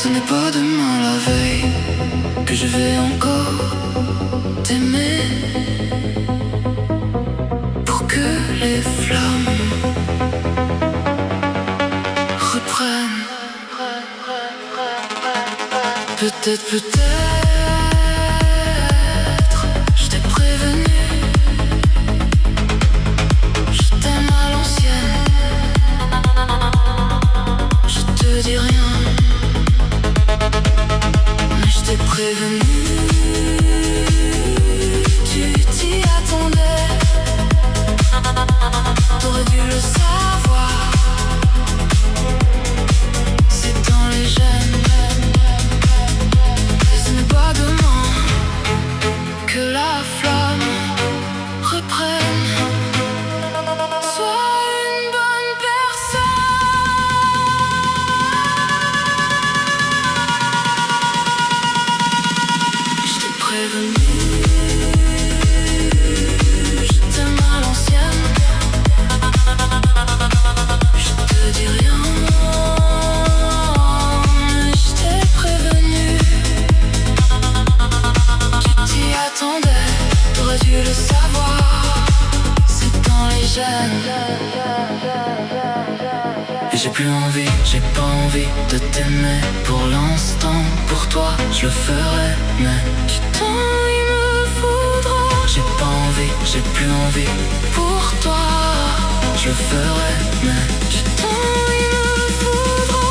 Ce n'est pas demain la veille que je vais encore t'aimer, pour que les flammes reprennent. Peut-être, je t'ai prévenu, je t'aime à l'ancienne, je te dis rien, mais je t'ai prévenu, tu t'y attendais, t'aurais dû le savoir, c'est dans les gènes. Ce n'est pas demain que la flamme reprenne. Sois une bonne personne. Je t'ai prévenu, je t'aime à l'ancienne, je te dis rien, mais je t'ai prévenu. Attendais, t'aurais dû le savoir, c'est dans les gènes. Et j'ai plus envie, j'ai pas envie de t'aimer pour l'instant. Pour toi, je le ferai, mais du temps il me faudra. J'ai pas envie, j'ai plus envie. Pour toi, je le ferai, mais du temps il me faudra.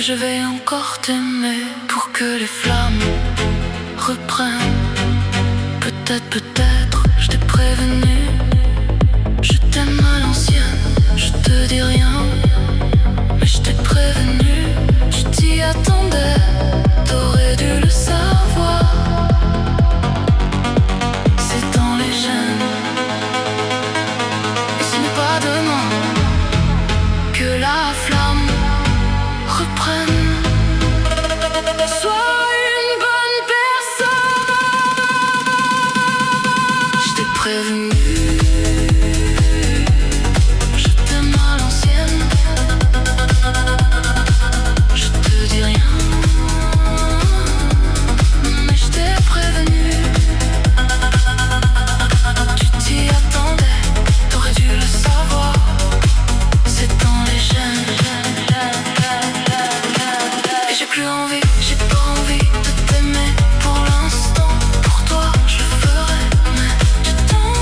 Je vais encore t'aimer pour que les flammes reprennent. Peut-être, je t'ai prévenu, je t'aime à l'ancienne, je te dis rien, mais je t'ai prévenu, tu t'y attendais, t'aurais dû le savoir, c'est dans les gènes. Et ce n'est pas demain que la flamme reprenne. Sois une bonne personne. Je t'ai prévenu, je t'aime à l'ancienne, je te dis rien, mais je t'ai prévenu, tu t'y attendais, t'aurais dû le savoir, c'est dans les gènes. Et j'ai plus envie, j'ai pas envie de t'aimer pour l'instant. Pour toi, je le ferai, mais du temps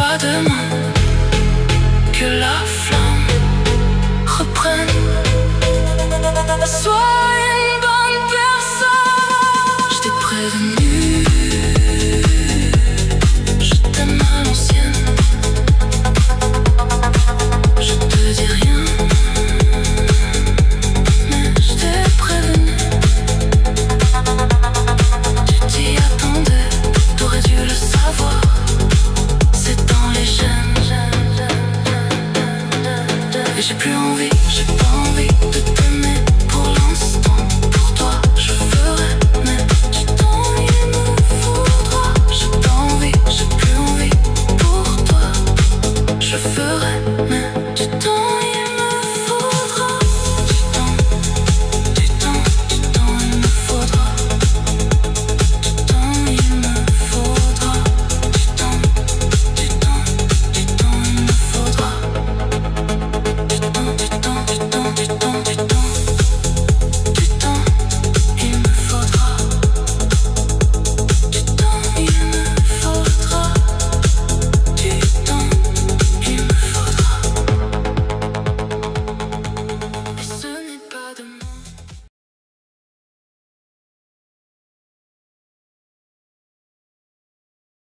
pas demain que la flamme reprenne. Sois